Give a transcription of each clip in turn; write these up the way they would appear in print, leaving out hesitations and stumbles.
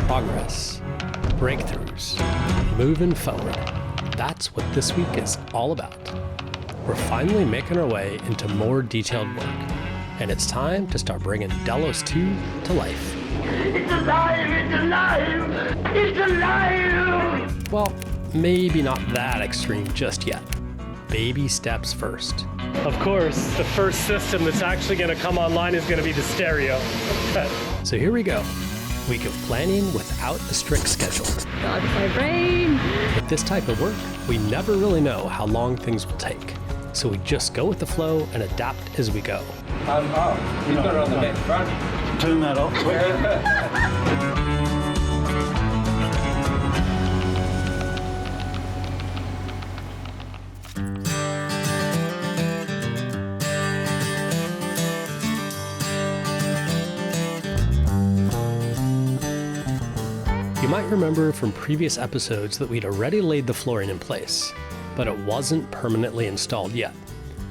Progress, breakthroughs, moving forward. That's what this week is all about. We're finally making our way into more detailed work, and it's time to start bringing Delos 2 to life. It's alive! It's alive! It's alive! Well, maybe not that extreme just yet. Baby steps first. Of course, the first system that's actually going to come online is going to be the stereo. So here we go. Week of planning without a strict schedule. Got my brain. With this type of work, we never really know how long things will take. So we just go with the flow and adapt as we go. You've got it on the back front. Turn that off, quick. You might remember from previous episodes that we'd already laid the flooring in place, but it wasn't permanently installed yet.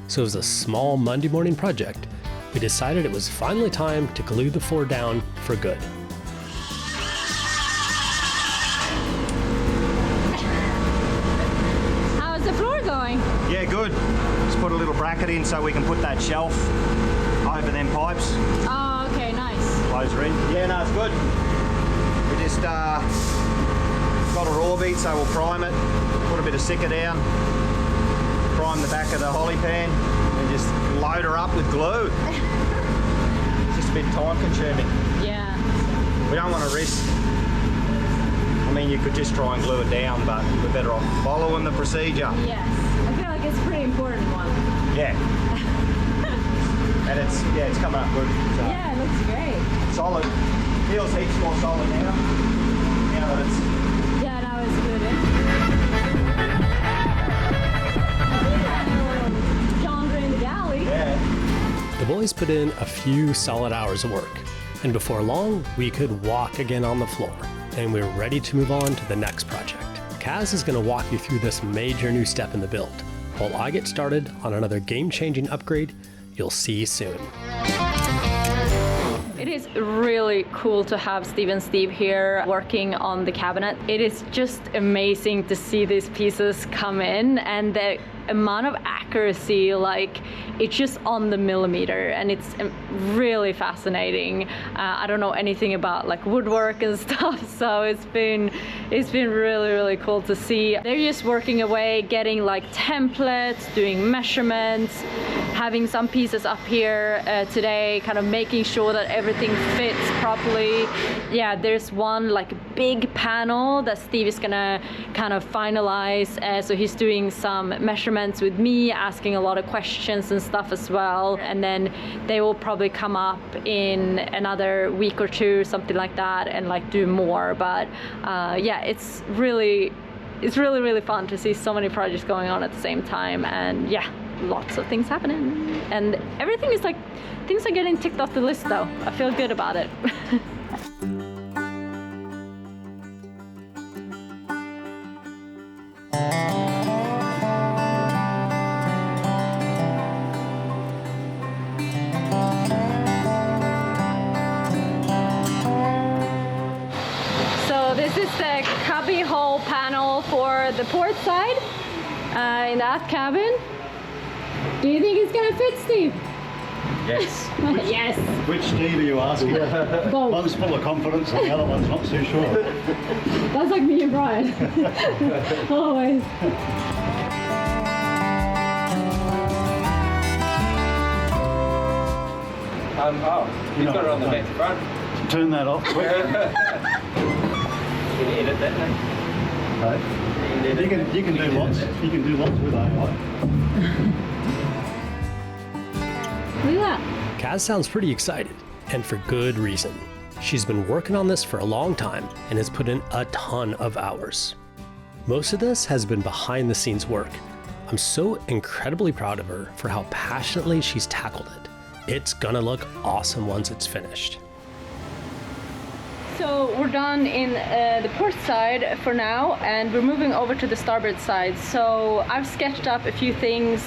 So as a small Monday morning project, we decided it was finally time to glue the floor down for good. How's the floor going? Yeah, good. Just put a little bracket in so we can put that shelf over them pipes. Oh, okay, nice. Close ring. Yeah, no, it's good. We just got a raw bead, so we'll prime it, put a bit of Sicca down, prime the back of the holly pan, and just load her up with glue. It's just a bit time consuming. Yeah. We don't want to risk. I mean, you could just try and glue it down, but we're better off following the procedure. Yes. I feel like it's a pretty important one. Yeah. And it's coming up good. So. Yeah, it looks great. Solid. Feels heaps more solid now. Now that it's... Yeah, now it's good. Genre in the galley. Yeah. The boys put in a few solid hours of work, and before long, we could walk again on the floor, and we were ready to move on to the next project. Kaz is going to walk you through this major new step in the build, while I get started on another game-changing upgrade you'll see soon. It is really cool to have Steve and Steve here working on the cabinet. It is just amazing to see these pieces come in, and the amount of accuracy, like it's just on the millimeter, and it's really fascinating. I don't know anything about like woodwork and stuff, so it's been really cool to see. They're just working away, getting like templates, doing measurements, having some pieces up here today, kind of making sure that everything fits properly. Yeah, there's one like big panel that Steve is gonna kind of finalize, so he's doing some measurements with me, asking a lot of questions and stuff as well, and then they will probably come up in another week or two, something like that, and like do more. But yeah, it's really fun to see so many projects going on at the same time, and yeah, lots of things happening, and everything is like, things are getting ticked off the list though. I feel good about it. This is the cubby hole panel for the port side in that cabin. Do you think it's gonna fit, Steve? Yes. Yes. Which Steve are you asking? Both. One's full of confidence and the other one's not so sure. That's like me and Brian. Always. You've got it on the back front. Turn that off, quick. You can edit that now. Right. You can do lots. You can do lots with AI. Look at that. Kaz sounds pretty excited, and for good reason. She's been working on this for a long time and has put in a ton of hours. Most of this has been behind the scenes work. I'm so incredibly proud of her for how passionately she's tackled it. It's gonna look awesome once it's finished. So we're done in the port side for now, and we're moving over to the starboard side. So I've sketched up a few things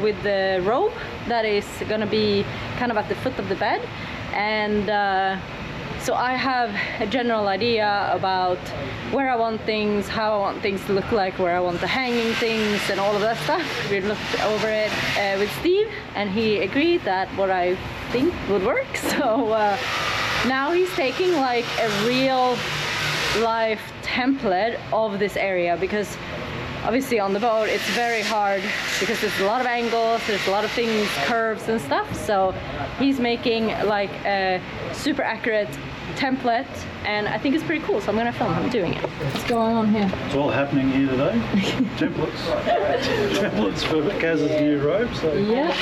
with the rope that is gonna be kind of at the foot of the bed, and So I have a general idea about where I want things, how I want things to look like, where I want the hanging things and all of that stuff. We looked over it with Steve and he agreed that what I think would work. So now he's taking like a real life template of this area, because obviously on the boat it's very hard because there's a lot of angles, there's a lot of things, curves and stuff. So he's making like a super accurate template and I think it's pretty cool, so I'm gonna film him doing it. What's going on here? It's all happening here today. Templates for Kaz's new robe. So Yeah.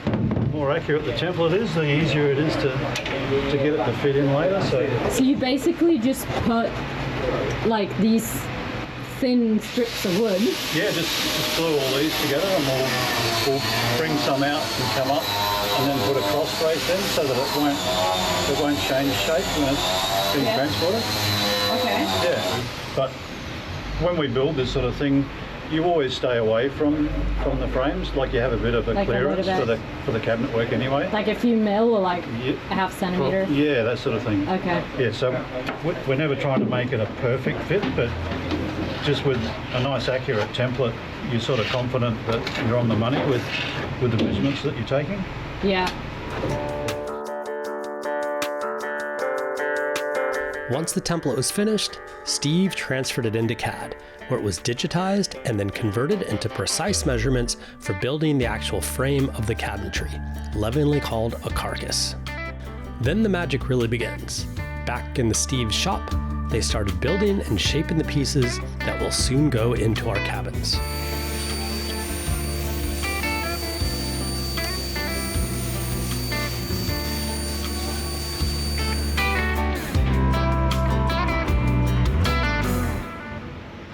the more accurate the template is, the easier it is to get it to fit in later. So you basically just put like these thin strips of wood. Yeah, just glue all these together and we'll bring some out and come up and then put a cross brace in so that it won't change shape when it's being transported. Okay. Yeah, but when we build this sort of thing, you always stay away from the frames, like you have a bit of a clearance for the cabinet work anyway. Like a few mil or like a half centimeter? Yeah, that sort of thing. Okay. Yeah, so we're never trying to make it a perfect fit, but just with a nice accurate template, you're sort of confident that you're on the money with the measurements that you're taking. Yeah. Once the template was finished, Steve transferred it into CAD, where it was digitized and then converted into precise measurements for building the actual frame of the cabinetry, lovingly called a carcass. Then the magic really begins. Back in the Steve's shop, they started building and shaping the pieces that will soon go into our cabins.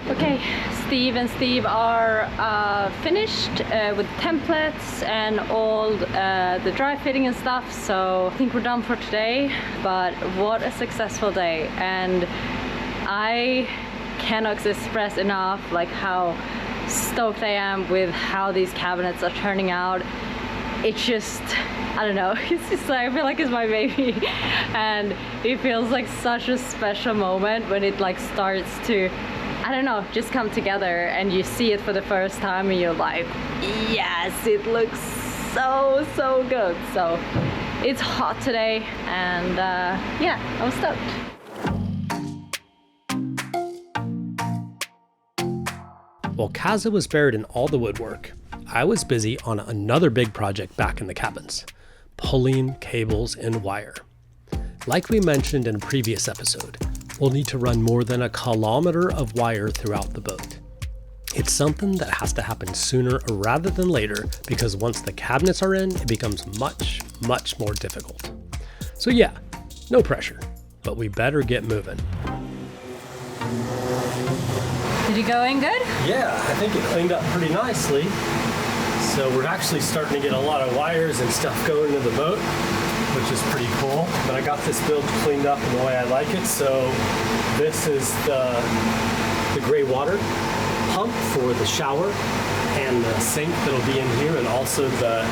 Okay, Steve and Steve are finished with templates and all the dry fitting and stuff, so I think we're done for today. But what a successful day, and I cannot express enough like how stoked I am with how these cabinets are turning out. It's just, I don't know, it's just like, I feel like it's my baby and it feels like such a special moment when it like starts to, I don't know, just come together and you see it for the first time and you're like, yes, it looks so good. So it's hot today and yeah, I'm stoked. While Kaza was buried in all the woodwork, I was busy on another big project back in the cabins, pulling cables and wire. Like we mentioned in a previous episode, we'll need to run more than 1 kilometer of wire throughout the boat. It's something that has to happen sooner rather than later because once the cabinets are in, it becomes much more difficult. So yeah, no pressure, but we better get moving. Did it go in good? Yeah, I think it cleaned up pretty nicely. So we're actually starting to get a lot of wires and stuff going into the boat, which is pretty cool. But I got this build cleaned up in the way I like it. So this is the gray water pump for the shower and the sink that'll be in here, and also the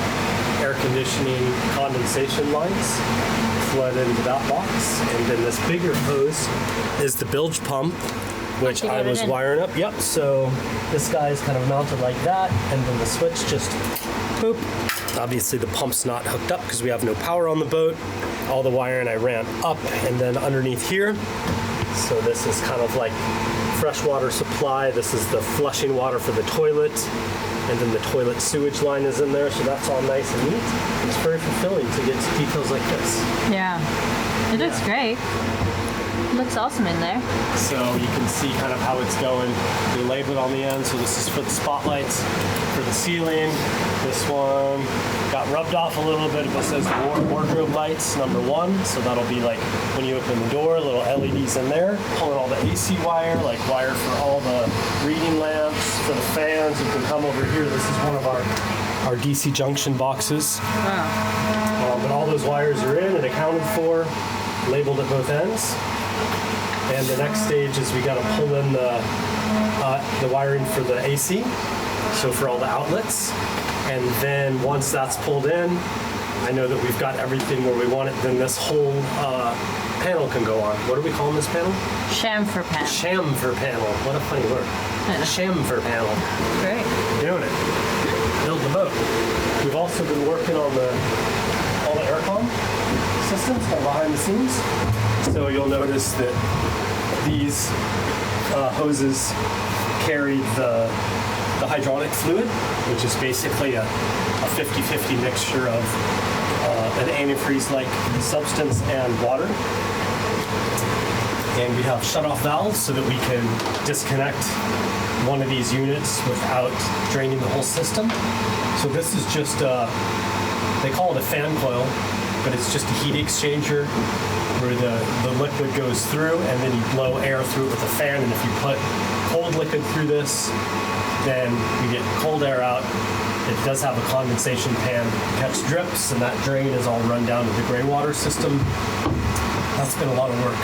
air conditioning condensation lines flood into that box. And then this bigger hose is the bilge pump, which I was wiring up. Yep, so this guy is kind of mounted like that, and then the switch just boop. Obviously the pump's not hooked up because we have no power on the boat. All the wiring I ran up and then underneath here. So this is kind of like fresh water supply. This is the flushing water for the toilet. And then the toilet sewage line is in there, so that's all nice and neat. It's very fulfilling to get to details like this. Yeah, it looks great. It looks awesome in there. So you can see kind of how it's going. They label it on the end, so this is for the spotlights, for the ceiling. This one got rubbed off a little bit, but it says wardrobe lights #1. So that'll be like when you open the door, little LEDs in there. Pulling all the AC wire, like wire for all the reading lamps, for the fans. You can come over here. This is one of our DC junction boxes. Wow. But all those wires are in and accounted for, labeled at both ends. And the next stage is we got to pull in the wiring for the AC, so for all the outlets. And then once that's pulled in, I know that we've got everything where we want it, then this whole panel can go on. What are we calling this panel? Chamfer panel. Chamfer panel. What a funny word. Chamfer panel. Great. Doing it. Build the boat. We've also been working on all the aircon systems kind of behind the scenes. So you'll notice that these hoses carry the hydronic fluid, which is basically a 50-50 mixture of an antifreeze-like substance and water. And we have shut-off valves so that we can disconnect one of these units without draining the whole system. So this is just they call it a fan coil, but it's just a heat exchanger where the liquid goes through and then you blow air through it with a fan. And if you put cold liquid through this, then we get cold air out. It does have a condensation pan to catch drips, and that drain is all run down to the gray water system. That's been a lot of work.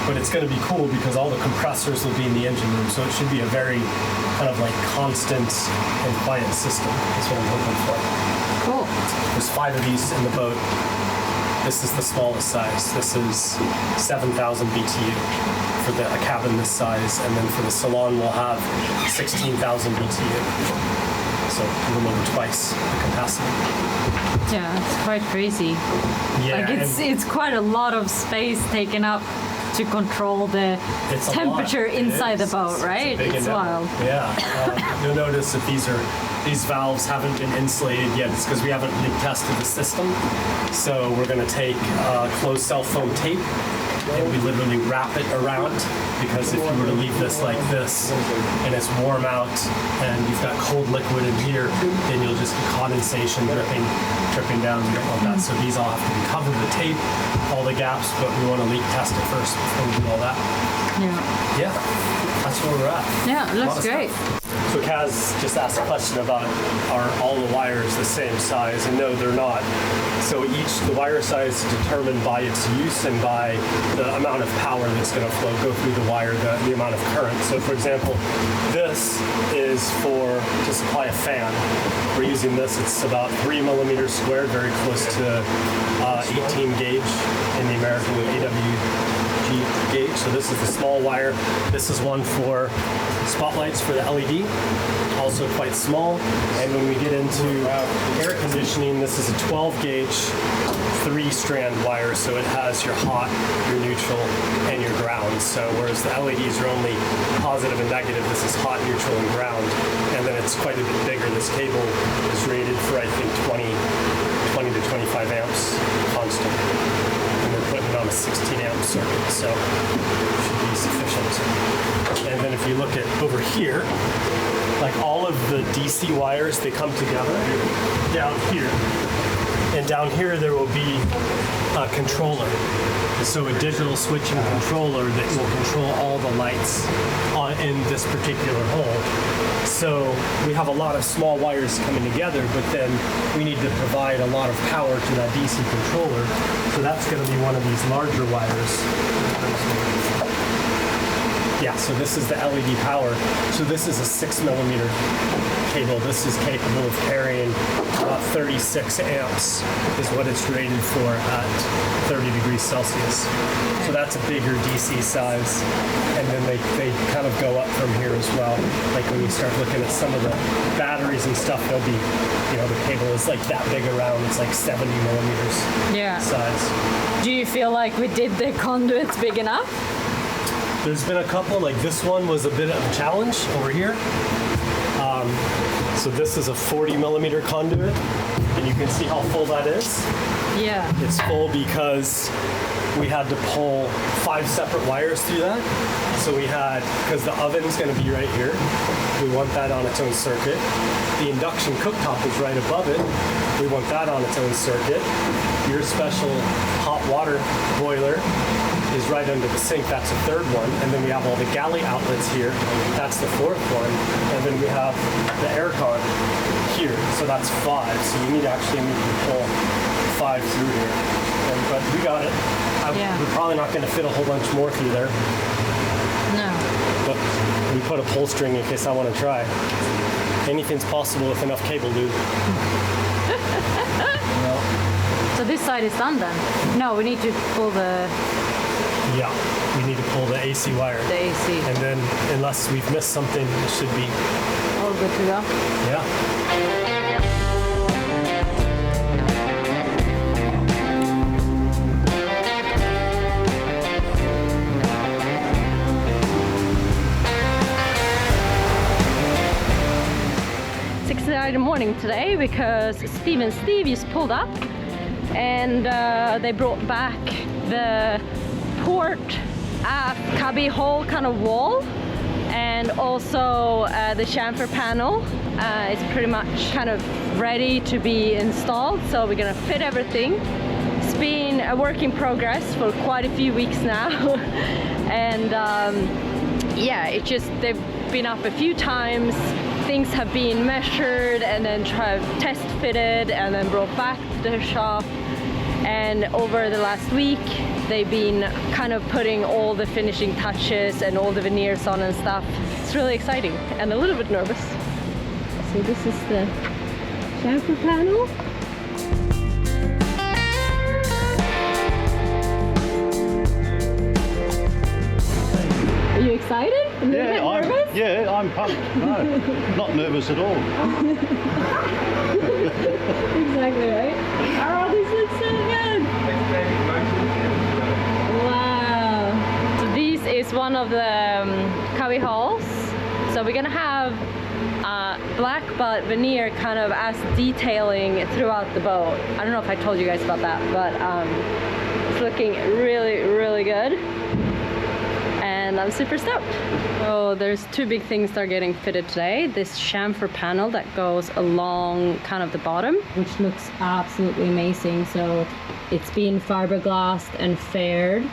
But it's going to be cool because all the compressors will be in the engine room, so it should be a very kind of like constant and quiet system. That's what I'm hoping for. Cool. There's 5 of these in the boat. This is the smallest size. This is 7,000 BTU for a cabin this size, and then for the salon we'll have 16,000 BTU. So a little over twice the capacity. Yeah, it's quite crazy. Yeah, like it's quite a lot of space taken up to control the It's a temperature lot. inside the It is. boat, right? It's It's wild. Yeah. You'll notice that these valves haven't been insulated yet. It's because we haven't leak tested the system. So we're going to take closed cell foam tape and we literally wrap it around, because if you were to leave this like this and it's warm out and you've got cold liquid in here, then you'll just get condensation dripping down. You don't want that. So these all have to be covered with tape, all the gaps, but we want to leak test it first before we do all that. Yeah. Yeah, that's where we're at. Yeah, it A lot looks of great. stuff. So Kaz just asked a question about, are all the wires the same size? And no, they're not. So the wire size is determined by its use and by the amount of power that's going to go through the wire, the amount of current. So for example, this is to supply a fan. We're using this, it's about 3 millimeters squared, very close to 18 gauge in the American AWG gauge. So this is the small wire. This is one for spotlights for the LED, also quite small. And when we get into air conditioning, this is a 12 gauge 3-strand wire, so it has your hot, your neutral, and your ground. So whereas the LEDs are only positive and negative, this is hot, neutral, and ground. And then it's quite a bit bigger. This cable is rated for, I think, 20 to 25 amps constant. And we're putting it on a 16 amp circuit, so it should be sufficient. And then if you look at over here, like all of the DC wires, they come together down here. And down here there will be a controller. So a digital switching controller that will control all the lights in this particular hole. So we have a lot of small wires coming together, but then we need to provide a lot of power to that DC controller. So that's going to be one of these larger wires. Yeah, so this is the LED power. So this is a 6 millimeter cable. This is capable of carrying about 36 amps is what it's rated for at 30 degrees Celsius. So that's a bigger DC size. And then they kind of go up from here as well. Like when you start looking at some of the batteries and stuff, they'll be, the cable is like that big around. It's like 70 millimeters size. Do you feel like we did the conduits big enough? There's been a couple, like this one was a bit of a challenge over here. So this is a 40 millimeter conduit, and you can see how full that is. Yeah. It's full because we had to pull 5 separate wires through that. So because the oven's going to be right here, we want that on its own circuit. The induction cooktop is right above it. We want that on its own circuit. Your special hot water boiler is right under the sink. That's the 3rd one. And then we have all the galley outlets here. That's the 4th one. And then we have the aircon here. So that's 5. So you need to pull 5 through here. But we got it. We're probably not going to fit a whole bunch more through there. No. But we put a pull string in case I want to try. Anything's possible with enough cable, dude. So this side is done then? No, we need to pull the Yeah, we need to pull the AC wire. AC. And then, unless we've missed something, it should be, All good to go. yeah. 6:30 in the morning today because Steve and Steve just pulled up and they brought back the port aft cubby hole kind of wall and also the chamfer panel. It's pretty much kind of ready to be installed, so we're gonna fit everything. It's been a work in progress for quite a few weeks now and yeah, it just, they've been up a few times. Things have been measured and then test fitted and then brought back to the shop, and over the last week they've been kind of putting all the finishing touches and all the veneers on and stuff. It's really exciting and a little bit nervous. So this is the chamfer panel. Are you excited? A little bit nervous? Yeah, I'm pumped. No, not nervous at all. Exactly right. Oh, this looks so good. Wow. So this is one of the cubby holes. So we're gonna have black butt veneer kind of as detailing throughout the boat. I don't know if I told you guys about that, but it's looking really, really good. And I'm super stoked. So there's two big things that are getting fitted today. This chamfer panel that goes along kind of the bottom, which looks absolutely amazing. So it's been fiberglassed and faired,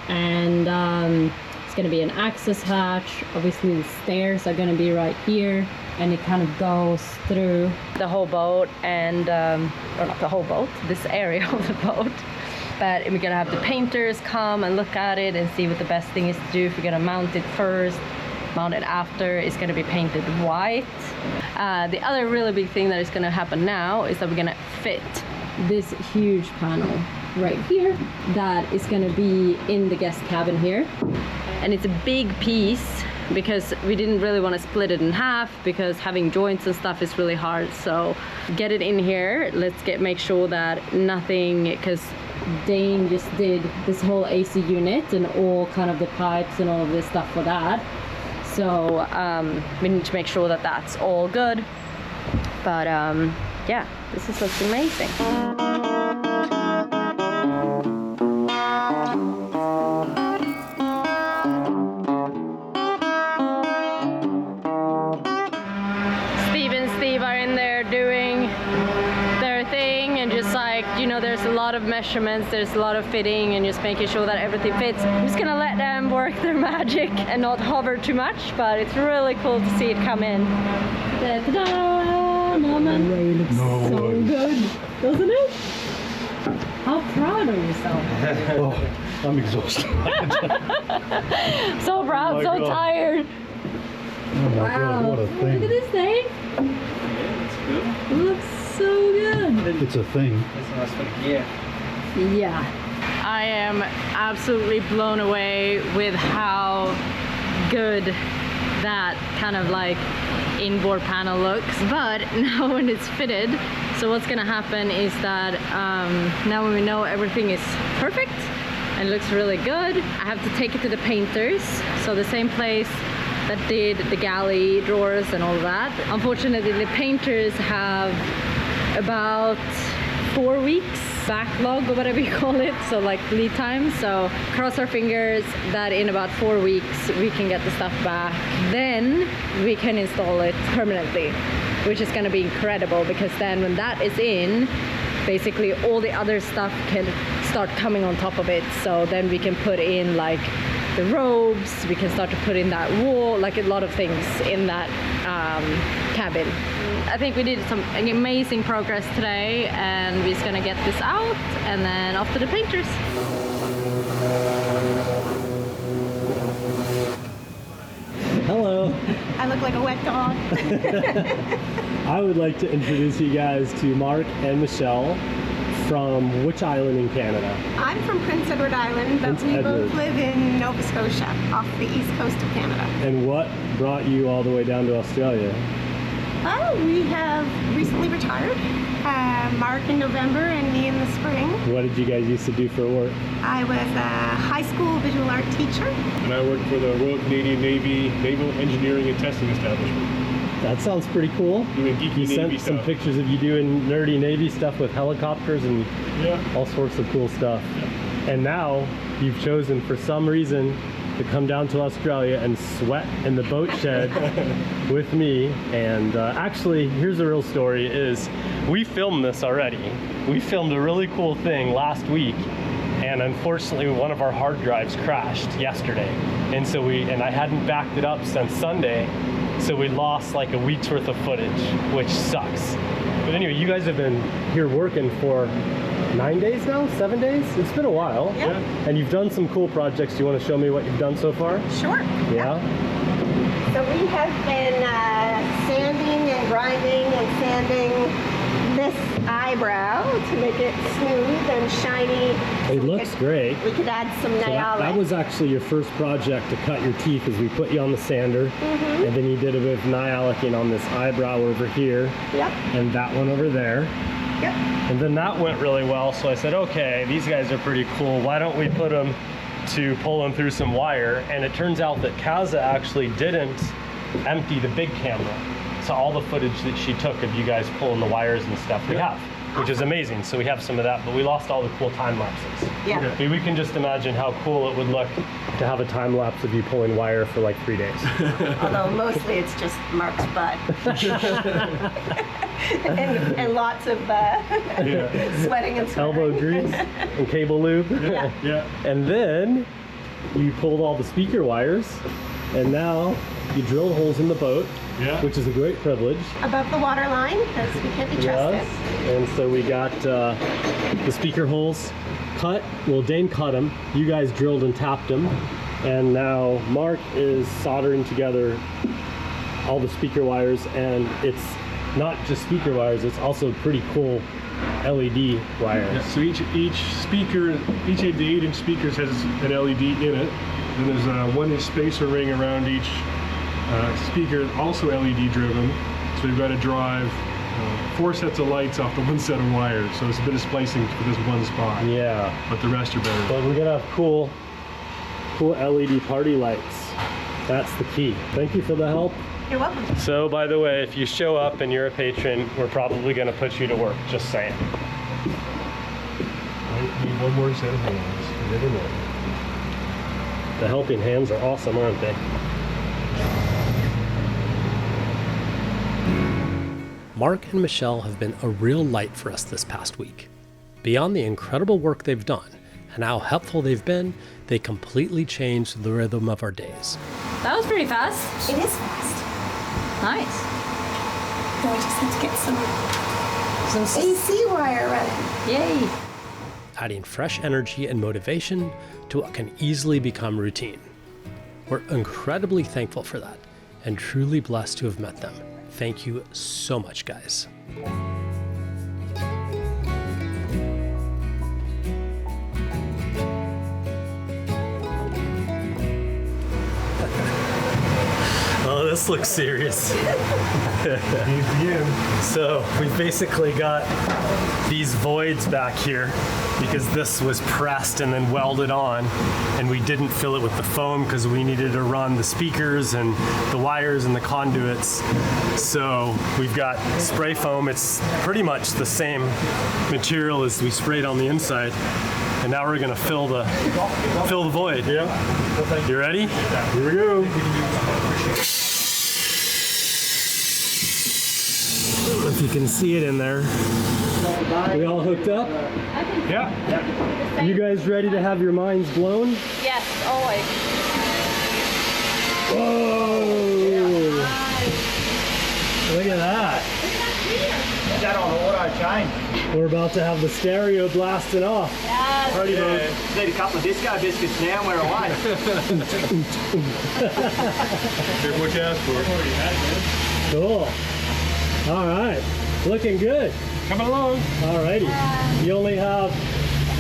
and it's gonna be an access hatch. Obviously the stairs are gonna be right here, and it kind of goes through the whole boat and, or not the whole boat, this area of the boat. But we're gonna have the painters come and look at it and see what the best thing is to do. If we're gonna mount it first, mount it after, it's gonna be painted white. The other really big thing that is gonna happen now is that we're gonna fit this huge panel right here that is gonna be in the guest cabin here. And it's a big piece because we didn't really want to split it in half because having joints and stuff is really hard. So get it in here. Let's make sure that nothing, because Dane just did this whole AC unit and all kind of the pipes and all of this stuff for that. So we need to make sure that that's all good. But yeah, this looks amazing. There's a lot of measurements, there's a lot of fitting and just making sure that everything fits. I'm just gonna let them work their magic and not hover too much, but it's really cool to see it come in. Ta-da! Norman, it looks so good, doesn't it? How proud of yourself? Oh, I'm exhausted. So proud, so tired. Oh my God, what a thing. Look at this thing. It looks so good. It's a thing. Yeah. I am absolutely blown away with how good that kind of like inboard panel looks. But now when it's fitted, so what's gonna happen is that now when we know everything is perfect and looks really good, I have to take it to the painters. So the same place that did the galley drawers and all that. Unfortunately, the painters have about 4 weeks backlog or whatever you call it, so like lead time. So cross our fingers that in about 4 weeks we can get the stuff back, then we can install it permanently, which is going to be incredible, because then when that is in, basically all the other stuff can start coming on top of it. So then we can put in like the robes, we can start to put in that wall, like a lot of things in that cabin. I think we did some amazing progress today, and we're just gonna get this out and then off to the painters. Hello. I look like a wet dog. I would like to introduce you guys to Mark and Michelle from which island in Canada? I'm from Prince Edward Island, but Prince we Edward. both live in Nova Scotia, off the east coast of Canada. And what brought you all the way down to Australia? We have recently retired. Mark in November and me in the spring. What did you guys used to do for work? I was a high school visual art teacher. And I work for the Royal Canadian Navy Naval Engineering and Testing Establishment. That sounds pretty cool. Doing geeky You Navy sent some stuff. pictures of you doing nerdy Navy stuff with helicopters and Yeah. all sorts of cool stuff. And now you've chosen for some reason to come down to Australia and sweat in the boat shed with me. And actually, here's the real story is we filmed this already. We filmed a really cool thing last week, and unfortunately one of our hard drives crashed yesterday. And so I hadn't backed it up since Sunday, so we lost like a week's worth of footage, which sucks. But anyway, you guys have been here working for 9 days now? 7 days? It's been a while. Yeah. And you've done some cool projects. Do you want to show me what you've done so far? Sure. Yeah? So we have been sanding and grinding and sanding this eyebrow to make it smooth and shiny. It looks great. We could add some So nyala. that was actually your first project to cut your teeth, is we put you on the sander, and then you did a bit of nyalicking on this eyebrow over here, Yep. and that one over there. Yep. And then that went really well, so I said, okay, these guys are pretty cool. Why don't we put them to pull them through some wire? And it turns out that Kaza actually didn't empty the big camera. So all the footage that she took of you guys pulling the wires and stuff we have, which is amazing. So we have some of that, but we lost all the cool time lapses. Yeah. Okay. We can just imagine how cool it would look to have a time lapse of you pulling wire for like 3 days. Although mostly it's just Mark's butt. and lots of sweating and sweating. Elbow grease and cable lube. Yeah. Yeah. And then you pulled all the speaker wires, and now you drilled holes in the boat, Yeah. which is a great privilege. Above the water line, because we can't be trusted. And so we got the speaker holes cut. Well, Dane cut them. You guys drilled and tapped them. And now Mark is soldering together all the speaker wires, and it's not just speaker wires, it's also pretty cool LED wires. Yeah, so each speaker, each of the 8-inch speakers has an LED in it. And there's a 1-inch spacer ring around each speaker, also LED driven. So you've got to drive 4 sets of lights off the one set of wires. So it's a bit of splicing for this one spot. Yeah. But the rest are better. But we're gonna have cool LED party lights. That's the key. Thank you for the help. You're welcome. So, by the way, if you show up and you're a patron, we're probably gonna put you to work, just saying. I need one more set of hands. You never know. The helping hands are awesome, aren't they? Mark and Michelle have been a real light for us this past week. Beyond the incredible work they've done and how helpful they've been, they completely changed the rhythm of our days. That was pretty fast. It is fast. Nice. So I just have to get some AC wire running. Yay. Adding fresh energy and motivation to what can easily become routine. We're incredibly thankful for that and truly blessed to have met them. Thank you so much, guys. Oh, this looks serious. So we've basically got these voids back here because this was pressed and then welded on, and we didn't fill it with the foam because we needed to run the speakers and the wires and the conduits. So we've got spray foam. It's pretty much the same material as we sprayed on the inside. And now we're gonna fill the void. Yeah. You ready? Here we go. If you can see it in there. We all hooked up? Yeah. You guys ready to have your minds blown? Yes, always. Whoa! Look at that. Is that on auto change? We're about to have the stereo blasting off. Yes. Ready, Need a couple of disco biscuits now and we're away. Here's what you asked for. Cool. All right. Looking good. Coming along. Alrighty. You only have,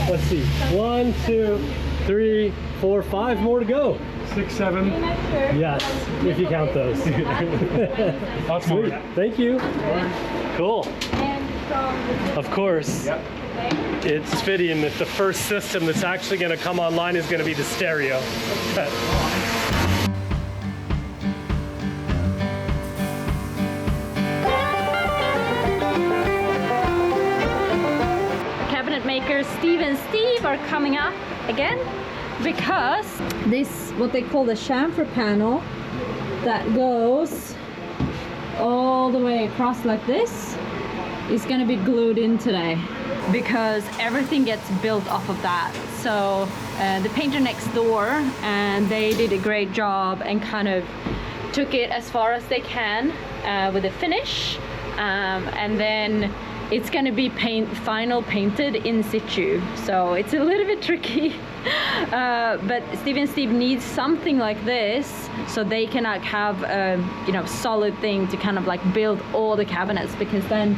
let's see, 1, 2, 3, 4, 5 more to go. 6, 7. Yes, if you count those. Lots more. Sweet. Thank you. Cool. Of course, it's fitting that the first system that's actually going to come online is going to be the stereo. Cabinet makers Steve and Steve are coming up again because this, what they call the chamfer panel, that goes all the way across like this, is going to be glued in today because everything gets built off of that. So the painter next door, and they did a great job and kind of took it as far as they can with the finish, and then it's going to be final painted in situ. So it's a little bit tricky, but Steve and Steve needs something like this so they can like have a, you know, solid thing to kind of like build all the cabinets, because then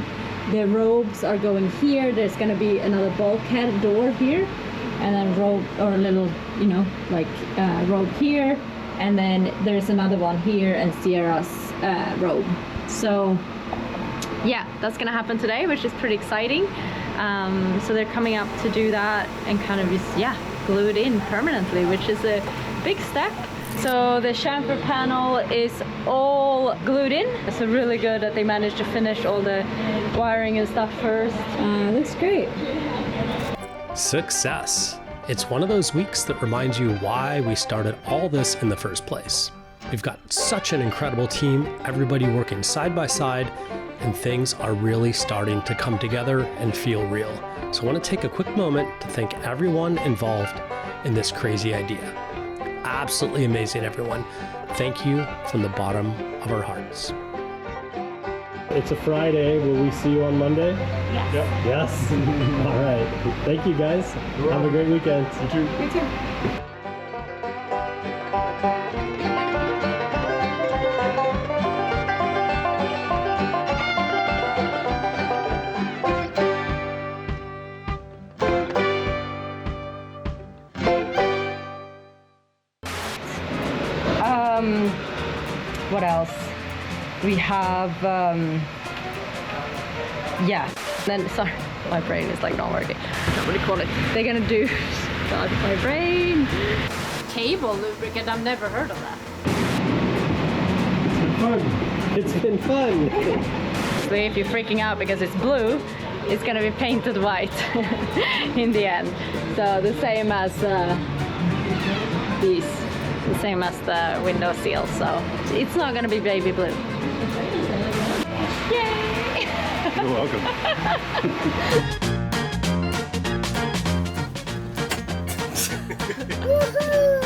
the robes are going here. There's going to be another bulkhead door here, and then robe, or a little, you know, like robe here, and then there's another one here, and Sierra's robe. So yeah, that's gonna happen today, which is pretty exciting. So they're coming up to do that and kind of just, yeah, glue it in permanently, which is a big step. So the chamfer panel is all glued in. So really good that they managed to finish all the wiring and stuff first. Looks great. Success. It's one of those weeks that reminds you why we started all this in the first place. We've got such an incredible team, everybody working side by side, and things are really starting to come together and feel real. So I want to take a quick moment to thank everyone involved in this crazy idea. Absolutely amazing, everyone. Thank you from the bottom of our hearts. It's a Friday. Will we see you on Monday? Yes. Yep. Yes? All right. Thank you, guys. Have a great weekend. You too. You too. What else? We have, yeah. Then, sorry, my brain is like not working. What do you call it? They're gonna do, God, my brain. Cable lubricant, I've never heard of that. It's been fun. So if you're freaking out because it's blue, it's gonna be painted white in the end. So the same as these. The same as the window seal, so it's not gonna be baby blue. Yay! You're welcome. Woohoo!